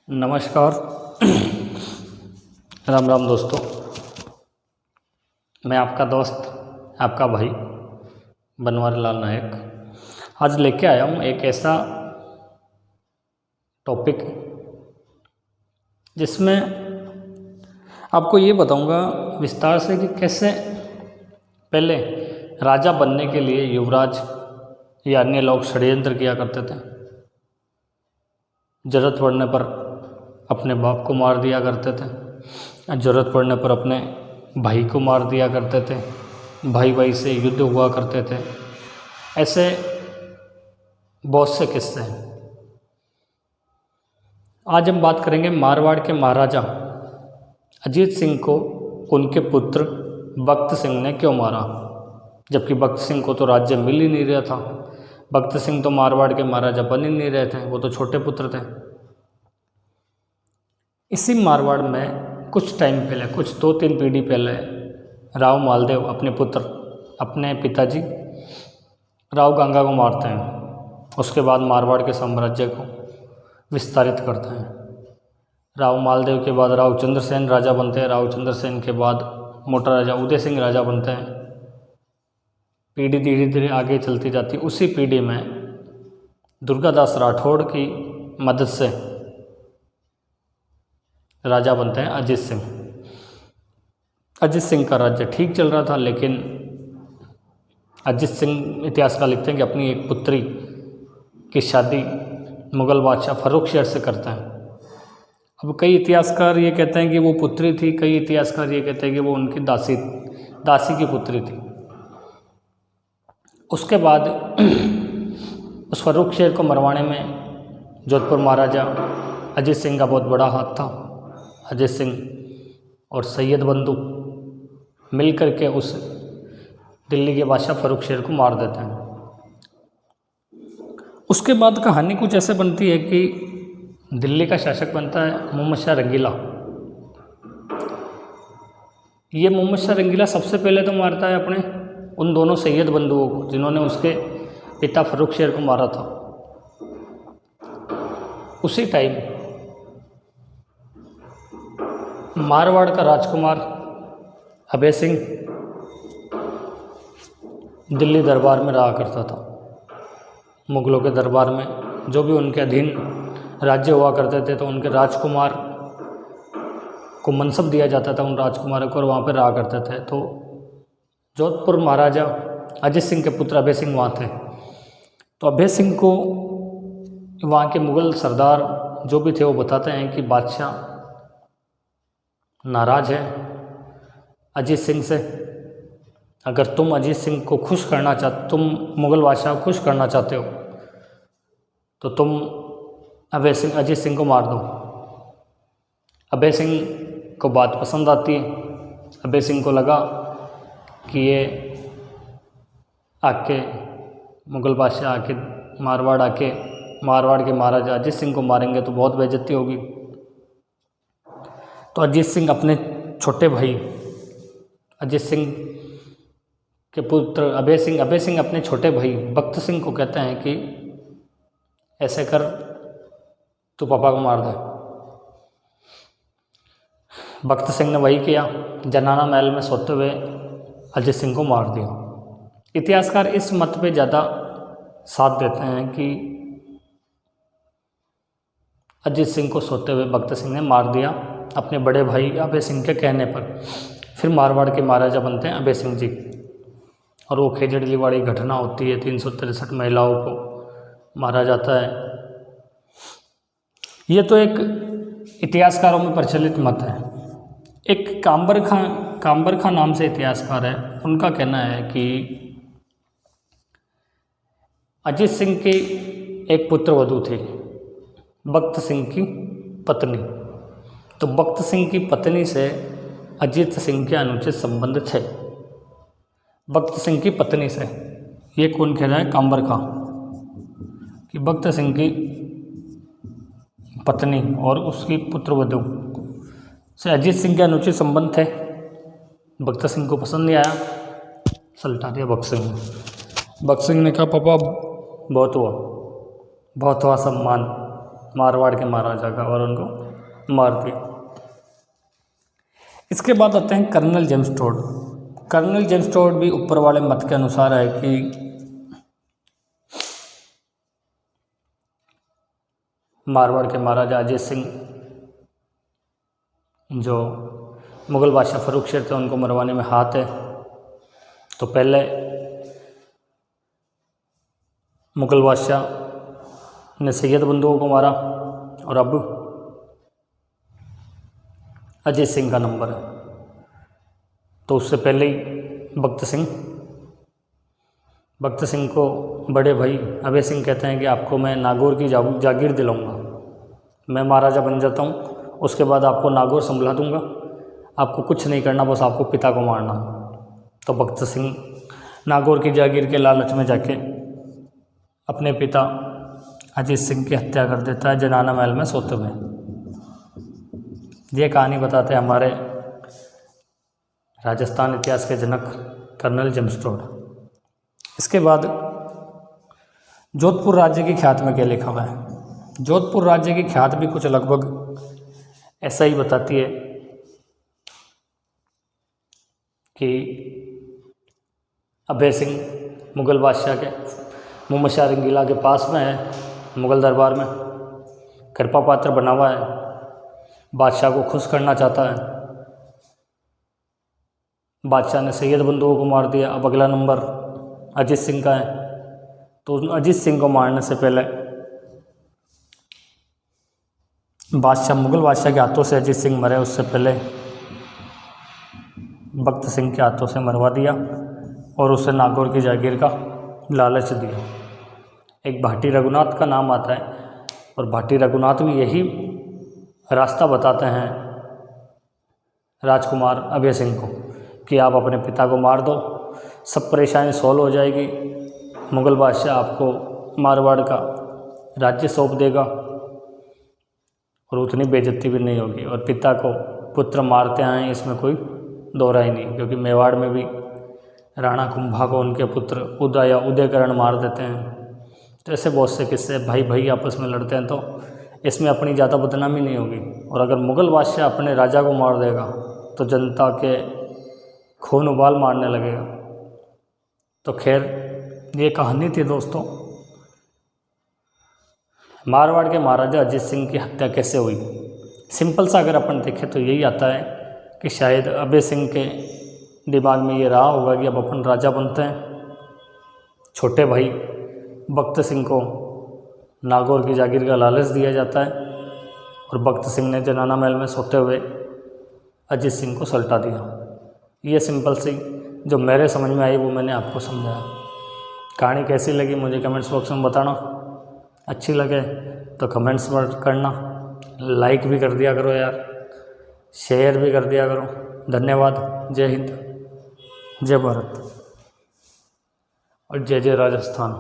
नमस्कार। राम राम दोस्तों। मैं आपका दोस्त, आपका भाई बनवारी लाल नायक आज लेके आया हूँ एक ऐसा टॉपिक जिसमें आपको ये बताऊंगा विस्तार से कि कैसे पहले राजा बनने के लिए युवराज या अन्य लोग षड्यंत्र किया करते थे। ज़रूरत पड़ने पर अपने बाप को मार दिया करते थे, ज़रूरत पड़ने पर अपने भाई को मार दिया करते थे, भाई भाई से युद्ध हुआ करते थे। ऐसे बहुत से किस्से हैं। आज हम बात करेंगे मारवाड़ के महाराजा अजीत सिंह को उनके पुत्र बख्त सिंह ने क्यों मारा, जबकि बख्त सिंह को तो राज्य मिल ही नहीं रहा था। बख्त सिंह तो मारवाड़ के महाराजा बन ही नहीं रहे थे, वो तो छोटे पुत्र थे। इसी मारवाड़ में कुछ टाइम पहले, कुछ 2-3 पीढ़ी पहले राव मालदेव अपने पुत्र, अपने पिताजी राव गंगा को मारते हैं। उसके बाद मारवाड़ के साम्राज्य को विस्तारित करते हैं। राव मालदेव के बाद राव चंद्रसेन राजा बनते हैं। राव चंद्रसेन के बाद मोटा राजा उदय सिंह राजा बनते हैं। पीढ़ी धीरे धीरे आगे चलती जाती। उसी पीढ़ी में दुर्गादास राठौड़ की मदद से राजा बनते हैं अजीत सिंह। अजीत सिंह का राज्य ठीक चल रहा था, लेकिन अजीत सिंह इतिहासकार लिखते हैं कि अपनी एक पुत्री की शादी मुग़ल बादशाह फर्रुख शेर से करते हैं। अब कई इतिहासकार ये कहते हैं कि वो पुत्री थी, कई इतिहासकार ये कहते हैं कि वो उनकी दासी की पुत्री थी। उसके बाद उस फर्रुख शेर को मरवाने में जोधपुर महाराजा अजीत सिंह का बहुत बड़ा हाथ था। अजीत सिंह और सैयद बंधु मिल करके उस दिल्ली के बादशाह फर्रुख शेर को मार देते हैं। उसके बाद कहानी कुछ ऐसे बनती है कि दिल्ली का शासक बनता है मोहम्मद शाह रंगीला। ये मोहम्मद शाह रंगीला सबसे पहले तो मारता है अपने उन दोनों सैयद बंधुओं को जिन्होंने उसके पिता फर्रुख शेर को मारा था। उसी टाइम मारवाड़ का राजकुमार अभय सिंह दिल्ली दरबार में रहा करता था। मुग़लों के दरबार में जो भी उनके अधीन राज्य हुआ करते थे तो उनके राजकुमार को मनसब दिया जाता था, उन राजकुमारों को, और वहाँ पर रहा करते थे। तो जोधपुर महाराजा अजीत सिंह के पुत्र अभय सिंह वहाँ थे। तो अभय सिंह को वहाँ के मुग़ल सरदार जो भी थे वो बताते हैं कि बादशाह नाराज़ है अजीत सिंह से। अगर तुम अजीत सिंह को खुश करना चाहते, तुम मुग़ल बादशाह को खुश करना चाहते हो तो तुम अजीत सिंह को मार दो। अभय सिंह को बात पसंद आती है। अभय सिंह को लगा कि ये आके मुग़ल बादशाह आके मारवाड़ के महाराजा अजीत सिंह को मारेंगे तो बहुत बेइज्जती होगी। तो अजीत सिंह अपने छोटे भाई अजीत सिंह के पुत्र अभय सिंह अपने छोटे भाई बख्त सिंह को कहते हैं कि ऐसे कर, तू पापा को मार दे। बख्त सिंह ने वही किया। जनाना महल में सोते हुए अजीत सिंह को मार दिया। इतिहासकार इस मत पे ज़्यादा साथ देते हैं कि अजीत सिंह को सोते हुए बख्त सिंह ने मार दिया अपने बड़े भाई अभय सिंह के कहने पर। फिर मारवाड़ के महाराजा बनते हैं अभय सिंह जी, और वो खेजड़ली वाली घटना होती है। 363 महिलाओं को मारा जाता है। ये तो एक इतिहासकारों में प्रचलित मत है। एक काम्बर खां नाम से इतिहासकार है, उनका कहना है कि अजीत सिंह की एक पुत्रवधू थी, बख्त सिंह की पत्नी। तो बख्त सिंह की पत्नी से अजीत सिंह के अनुचित संबंध थे। बख्त सिंह की पत्नी से, ये कौन कह रहा है? काम्बर खां, कि बख्त सिंह की पत्नी और उसकी पुत्रवधू से अजीत सिंह के अनुचित संबंध थे। बख्त सिंह को पसंद नहीं आया, सल्टा दिया बख्त सिंह ने। बख्त सिंह ने कहा पापा बहुत हुआ सम्मान, मारवाड़ के महाराजा का और उनको मार दिया। इसके बाद आते हैं colonel James Tod. Colonel James Tod भी ऊपर वाले मत के अनुसार है कि मारवाड़ के महाराजा अजीत सिंह जो मुग़ल बादशाह फ़र्रुखशेर थे उनको मरवाने में हाथ है। तो पहले मुग़ल बादशाह ने सैयद बंधुओं को मारा और अब अजीत सिंह का नंबर है। तो उससे पहले ही भगत सिंह को बड़े भाई अभय सिंह कहते हैं कि आपको मैं नागौर की जागीर दिलाऊंगा, मैं महाराजा बन जाता हूँ, उसके बाद आपको नागौर संभला दूंगा, आपको कुछ नहीं करना, बस आपको पिता को मारना। तो भगत सिंह नागौर की जागीर के लालच में जाके अपने पिता अजीत सिंह की हत्या कर देता है जनाना महल में सोते हुए। ये कहानी बताते हैं हमारे राजस्थान इतिहास के जनक कर्नल जेम्स टोड। इसके बाद जोधपुर राज्य की ख्यात में क्या लिखा हुआ है। जोधपुर राज्य की ख्यात भी कुछ लगभग ऐसा ही बताती है कि अभय सिंह मुग़ल बादशाह के मोहम्मद शाह रंगीला के पास में है, मुग़ल दरबार में कृपा पात्र बना हुआ है, बादशाह को खुश करना चाहता है। बादशाह ने सैयद बंधुओं को मार दिया, अब अगला नंबर अजीत सिंह का है। तो अजीत सिंह को मारने से पहले बादशाह मुग़ल बादशाह के हाथों से अजीत सिंह मरे, उससे पहले भगत सिंह के हाथों से मरवा दिया और उसे नागौर की जागीर का लालच दिया। एक भाटी रघुनाथ का नाम आता है और भाटी रघुनाथ भी यही रास्ता बताते हैं राजकुमार अभय सिंह को कि आप अपने पिता को मार दो, सब परेशानी सॉल्व हो जाएगी, मुग़ल बादशाह आपको मारवाड़ का राज्य सौंप देगा और उतनी बेइज्जती भी नहीं होगी। और पिता को पुत्र मारते आए इसमें कोई दो राय नहीं, क्योंकि मेवाड़ में भी राणा कुंभा को उनके पुत्र उदयकरण मार देते हैं। तो ऐसे बहुत से किस्से, भाई भाई आपस में लड़ते हैं, तो इसमें अपनी ज़्यादा बदनामी नहीं होगी। और अगर मुग़ल बादशाह अपने राजा को मार देगा तो जनता के खून उबाल मारने लगेगा। तो खैर ये कहानी थी दोस्तों, मारवाड़ के महाराजा अजीत सिंह की हत्या कैसे हुई। सिंपल सा अगर अपन देखें तो यही आता है कि शायद अभय सिंह के दिमाग में ये रहा होगा कि अब अपन राजा बनते हैं। छोटे भाई भगत सिंह को नागौर की जागीर का लालच दिया जाता है और भगत सिंह ने जनाना महल में सोते हुए अजीत सिंह को सल्टा दिया। ये सिंपल सी जो मेरे समझ में आई वो मैंने आपको समझाया। कहानी कैसी लगी मुझे कमेंट्स बॉक्स में बताना। अच्छी लगे तो कमेंट्स करना, लाइक भी कर दिया करो यार, शेयर भी कर दिया करो। धन्यवाद। जय हिंद, जय भारत और जय जय राजस्थान।